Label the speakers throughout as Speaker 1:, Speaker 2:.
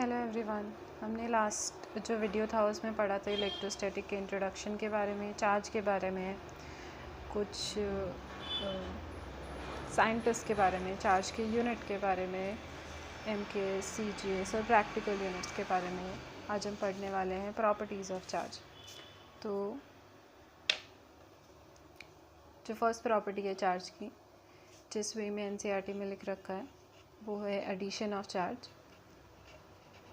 Speaker 1: Hello everyone. हमने last जो video था उसमें पढ़ा था इलेक्ट्रोस्टैटिक के इंट्रोडक्शन के बारे में, चार्ज के बारे में, कुछ साइंटिस्ट के बारे में, चार्ज के यूनिट के बारे में, एमके, सीजीएस और प्रैक्टिकल यूनिट्स के बारे में। आज हम पढ़ने वाले हैं प्रॉपर्टीज़ ऑफ चार्ज। तो जो फर्स्ट प्रॉपर्टी है चार्ज की, जिस वे में एनसीईआरटी में लिख रखा है, वो है एडिशन ऑफ चार्ज।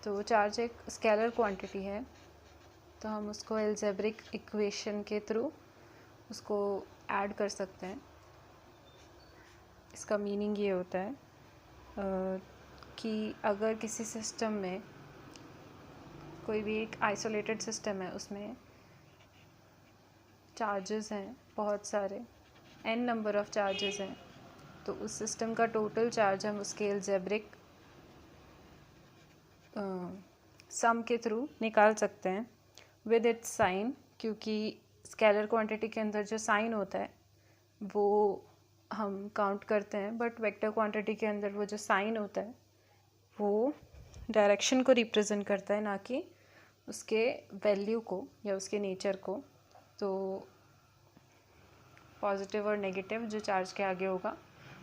Speaker 1: तो चार्ज एक स्केलर क्वांटिटी है, तो हम उसको अलजेब्रिक इक्वेशन के थ्रू उसको ऐड कर सकते हैं। इसका मीनिंग ये होता है कि अगर किसी सिस्टम में कोई भी एक आइसोलेटेड सिस्टम है, उसमें चार्जेस हैं बहुत सारे, n नंबर ऑफ़ चार्जेस हैं, तो उस सिस्टम का टोटल चार्ज हम उसके अलजेब्रिक सम के थ्रू निकाल सकते हैं विद इट्स साइन, क्योंकि स्केलर क्वांटिटी के अंदर जो साइन होता है वो हम काउंट करते हैं, बट वेक्टर क्वांटिटी के अंदर वो जो साइन होता है वो डायरेक्शन को रिप्रेजेंट करता है, ना कि उसके वैल्यू को या उसके नेचर को। तो पॉजिटिव और नेगेटिव जो चार्ज के आगे होगा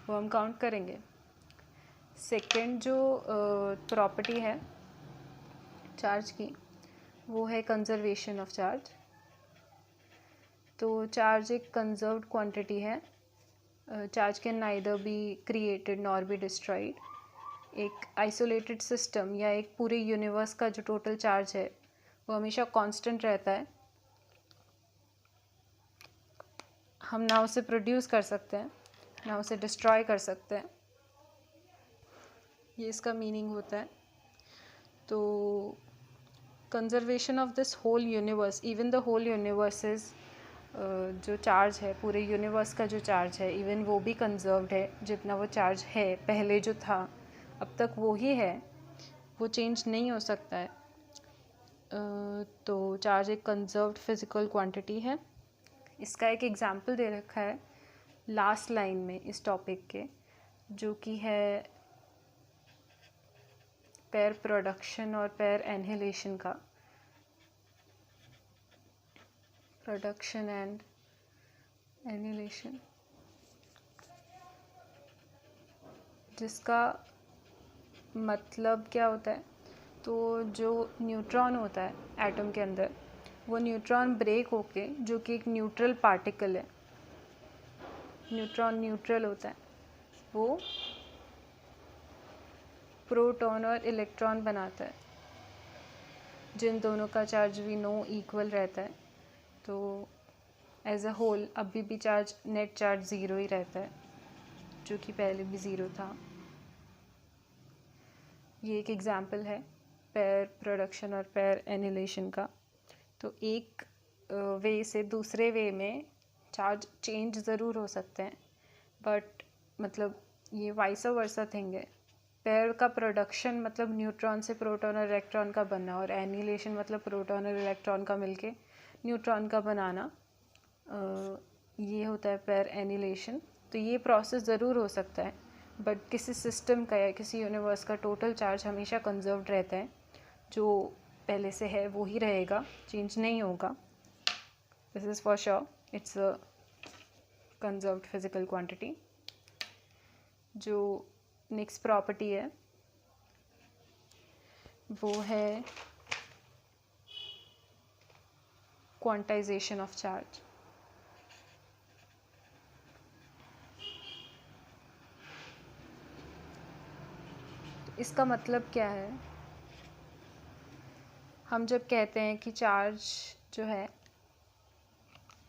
Speaker 1: वो हम काउंट करेंगे। सेकेंड जो प्रॉपर्टी है चार्ज की, वो है कंजर्वेशन ऑफ चार्ज। तो चार्ज एक कंजर्व्ड क्वांटिटी है। Charge can neither be created nor be destroyed. एक आइसोलेटेड सिस्टम या एक पूरे यूनिवर्स का जो टोटल चार्ज है वो हमेशा कांस्टेंट रहता है। हम ना उसे प्रोड्यूस कर सकते हैं, ना उसे डिस्ट्रॉय कर सकते हैं। ये इसका मीनिंग होता है। तो conservation of this whole universe, even the whole universe is, जो चार्ज है, पूरे यूनिवर्स का जो चार्ज है, इवन वो भी कंजर्व्ड है। जितना वो चार्ज है पहले जो था अब तक वो ही है, वो चेंज नहीं हो सकता है। तो चार्ज एक कंजर्व्ड फिजिकल क्वांटिटी है। इसका एक एग्जांपल दे रखा है लास्ट लाइन में इस टॉपिक के, जो कि है पेयर प्रोडक्शन और पेयर एनहिलेशन का। प्रोडक्शन एंड एनिलेशन, जिसका मतलब क्या होता है, तो जो न्यूट्रॉन होता है एटम के अंदर, वो न्यूट्रॉन ब्रेक होके, जो कि एक न्यूट्रल पार्टिकल है, न्यूट्रॉन न्यूट्रल होता है, वो प्रोटॉन और इलेक्ट्रॉन बनाता है, जिन दोनों का चार्ज भी नो इक्वल रहता है। तो एज अ होल अभी भी चार्ज, नेट चार्ज ज़ीरो ही रहता है, जो कि पहले भी ज़ीरो था। ये एक एग्जांपल है पेयर प्रोडक्शन और पेयर एनिलेशन का। तो एक वे से दूसरे वे में चार्ज चेंज ज़रूर हो सकते हैं, बट मतलब ये वाइस वर्सा थिंग है। पेयर का प्रोडक्शन मतलब न्यूट्रॉन से प्रोटॉन और इलेक्ट्रॉन का बनना, और एनिलेशन मतलब प्रोटॉन और इलेक्ट्रॉन का मिलके न्यूट्रॉन का बनाना, ये होता है पेयर एनिलेशन। तो ये प्रोसेस ज़रूर हो सकता है, बट किसी सिस्टम का या किसी यूनिवर्स का टोटल चार्ज हमेशा कंजर्व्ड रहता है। जो पहले से है वो ही रहेगा, चेंज नहीं होगा। This is for sure, it's a conserved physical quantity. जो नेक्स्ट प्रॉपर्टी है वो है क्वांटाइजेशन ऑफ चार्ज। इसका मतलब क्या है? हम जब कहते हैं कि चार्ज जो है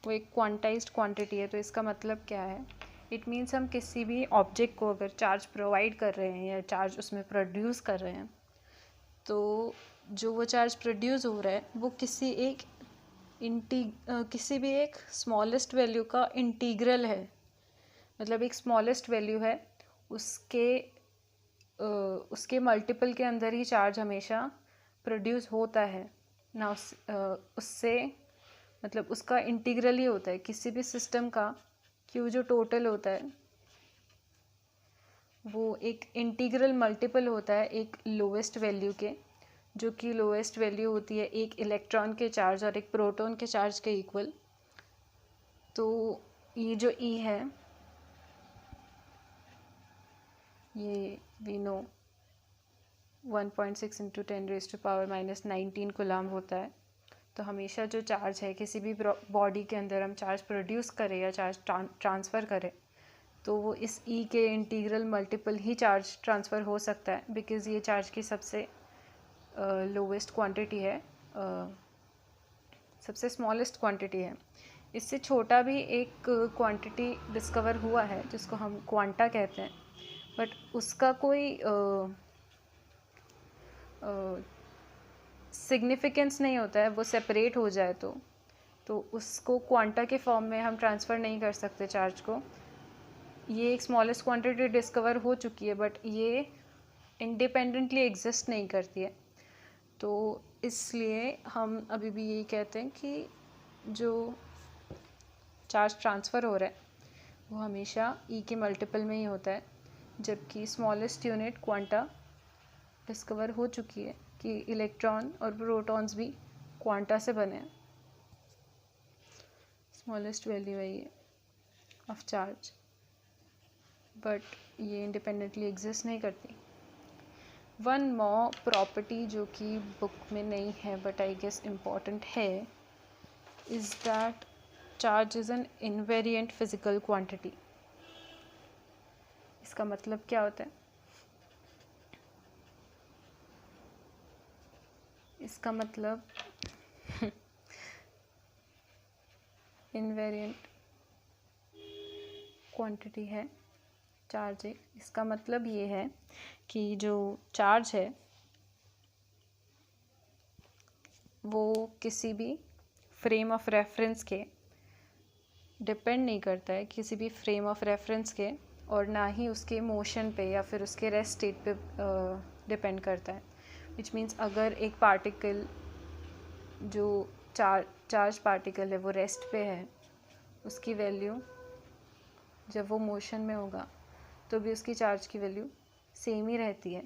Speaker 1: वो एक क्वांटाइज्ड क्वांटिटी है, तो इसका मतलब क्या है? इट मीन्स हम किसी भी ऑब्जेक्ट को अगर चार्ज प्रोवाइड कर रहे हैं या चार्ज उसमें प्रोड्यूस कर रहे हैं, तो जो वो चार्ज प्रोड्यूस हो रहा है वो किसी भी एक स्मॉलेस्ट वैल्यू का इंटीग्रल है। मतलब एक स्मॉलेस्ट वैल्यू है, उसके मल्टीपल के अंदर ही चार्ज हमेशा प्रोड्यूस होता है ना। उससे मतलब उसका इंटीग्रल ही होता है किसी भी सिस्टम का। क्यू जो टोटल होता है वो एक इंटीग्रल मल्टीपल होता है एक लोवेस्ट वैल्यू के। जो कि लोएस्ट वैल्यू होती है एक इलेक्ट्रॉन के चार्ज और एक प्रोटॉन के चार्ज के इक्वल। तो ये जो E है ये वी नो 1.6 इंटू 10⁻⁻19 कूलम होता है। तो हमेशा जो चार्ज है किसी भी बॉडी के अंदर हम चार्ज प्रोड्यूस करें या चार्ज ट्रांसफ़र करें तो वो इस E के इंटीग्रल मल्टीपल ही चार्ज ट्रांसफ़र हो सकता है, बिकॉज़ ये चार्ज की सबसे लोवेस्ट क्वांटिटी है, सबसे स्मॉलेस्ट क्वांटिटी है। इससे छोटा भी एक क्वांटिटी डिस्कवर हुआ है जिसको हम क्वांटा कहते हैं, बट उसका कोई सिग्निफिकेंस नहीं होता है। वो सेपरेट हो जाए तो उसको क्वांटा के फॉर्म में हम ट्रांसफ़र नहीं कर सकते चार्ज को। ये एक स्मॉलेस्ट क्वांटिटी डिस्कवर हो चुकी है, बट ये इंडिपेंडेंटली एग्जिस्ट नहीं करती है। तो इसलिए हम अभी भी यही कहते हैं कि जो चार्ज ट्रांसफ़र हो रहा है वो हमेशा E के मल्टीपल में ही होता है, जबकि स्मॉलेस्ट यूनिट क्वांटा डिस्कवर हो चुकी है कि इलेक्ट्रॉन और प्रोटॉन्स भी क्वांटा से बने हैं। स्मॉलेस्ट वैल्यू है ये ऑफ चार्ज, बट ये इंडिपेंडेंटली एग्जिस्ट नहीं करती। वन मोर प्रॉपर्टी जो कि बुक में नहीं है बट आई गेस इम्पॉर्टेंट है, is that charge is an invariant physical quantity. इसका मतलब क्या होता है? इसका मतलब इनवेरिएंट क्वांटिटी है चार्ज एक। इसका मतलब ये है कि जो चार्ज है वो किसी भी फ्रेम ऑफ रेफरेंस के डिपेंड नहीं करता है, किसी भी फ्रेम ऑफ रेफरेंस के, और ना ही उसके मोशन पे या फिर उसके रेस्ट स्टेट पे डिपेंड करता है। विच मीन्स अगर एक पार्टिकल जो चार्ज पार्टिकल है वो रेस्ट पे है, उसकी वैल्यू जब वो मोशन में होगा तो भी उसकी चार्ज की वैल्यू सेम ही रहती है।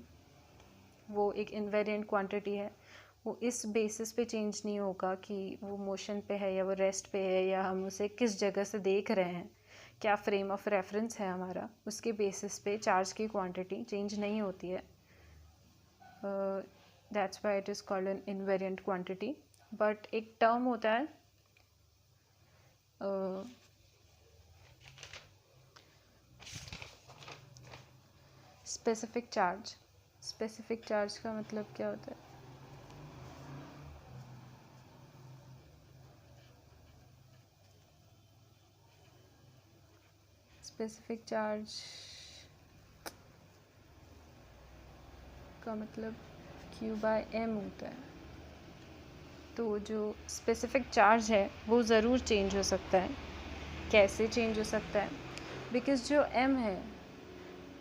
Speaker 1: वो एक इनवेरिएंट क्वांटिटी है। वो इस बेसिस पे चेंज नहीं होगा कि वो मोशन पे है या वो रेस्ट पे है या हम उसे किस जगह से देख रहे हैं, क्या फ्रेम ऑफ रेफरेंस है हमारा, उसके बेसिस पे चार्ज की क्वांटिटी चेंज नहीं होती है। That's why it is called an invariant quantity. But एक टर्म होता है स्पेसिफिक चार्ज। स्पेसिफिक चार्ज का मतलब क्या होता है? स्पेसिफिक चार्ज का मतलब Q/m होता है। तो जो स्पेसिफिक चार्ज है वो ज़रूर चेंज हो सकता है। कैसे चेंज हो सकता है? बिकॉज़ जो m है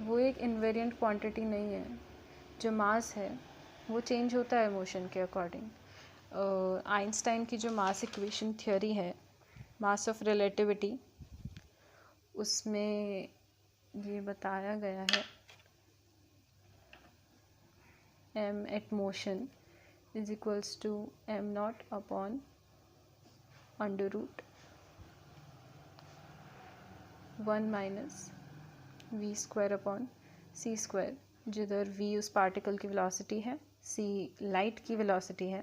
Speaker 1: वो एक इनवेरिएंट क्वांटिटी नहीं है। जो मास है वो चेंज होता है मोशन के अकॉर्डिंग। आइंस्टाइन की जो मास इक्वेशन थ्योरी है, मास ऑफ रिलेटिविटी, उसमें ये बताया गया है m at motion is equals to m0 upon √1 minus v square upon c square, जिधर v उस पार्टिकल की वेलोसिटी है, c लाइट की वेलोसिटी है,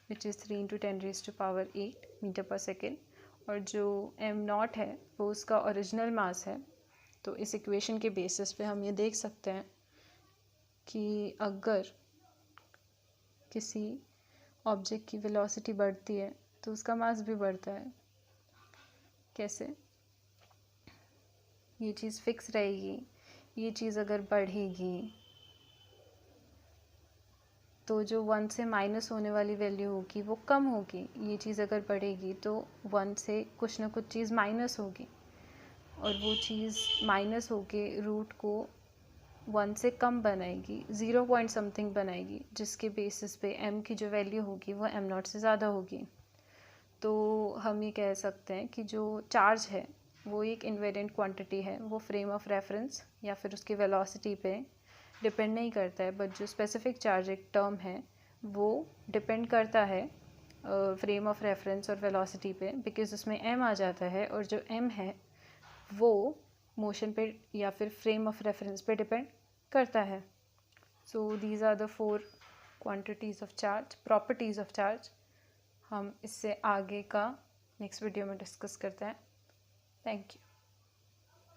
Speaker 1: विच इज़ 3 × 10⁸ मीटर पर सेकेंड, और जो m0 है वो उसका ओरिजिनल मास है। तो इस इक्वेशन के बेसिस पे हम ये देख सकते हैं कि अगर किसी ऑब्जेक्ट की वेलोसिटी बढ़ती है तो उसका मास भी बढ़ता है। कैसे? ये चीज़ फिक्स रहेगी। ये चीज़ अगर बढ़ेगी तो जो 1 से माइनस होने वाली वैल्यू होगी वो कम होगी। ये चीज़ अगर बढ़ेगी तो 1 से कुछ ना कुछ चीज़ माइनस होगी, और वो चीज़ माइनस होके रूट को 1 से कम बनाएगी, 0 पॉइंट समथिंग बनाएगी, जिसके बेसिस पे m की जो वैल्यू होगी वो m0 से ज़्यादा होगी। तो हम ये कह सकते हैं कि जो चार्ज है वो एक इनवेरिएंट क्वांटिटी है। वो फ्रेम ऑफ रेफरेंस या फिर उसकी वेलोसिटी पे डिपेंड नहीं करता है, बट जो स्पेसिफिक चार्ज एक टर्म है वो डिपेंड करता है फ्रेम ऑफ रेफरेंस और वेलोसिटी पे, बिकॉज उसमें m आ जाता है और जो m है वो मोशन पे या फिर फ्रेम ऑफ रेफरेंस पे डिपेंड करता है. So these are the 4 quantities of charge, properties of charge. हम इससे आगे का नेक्स्ट वीडियो में डिस्कस करते हैं. Thank you.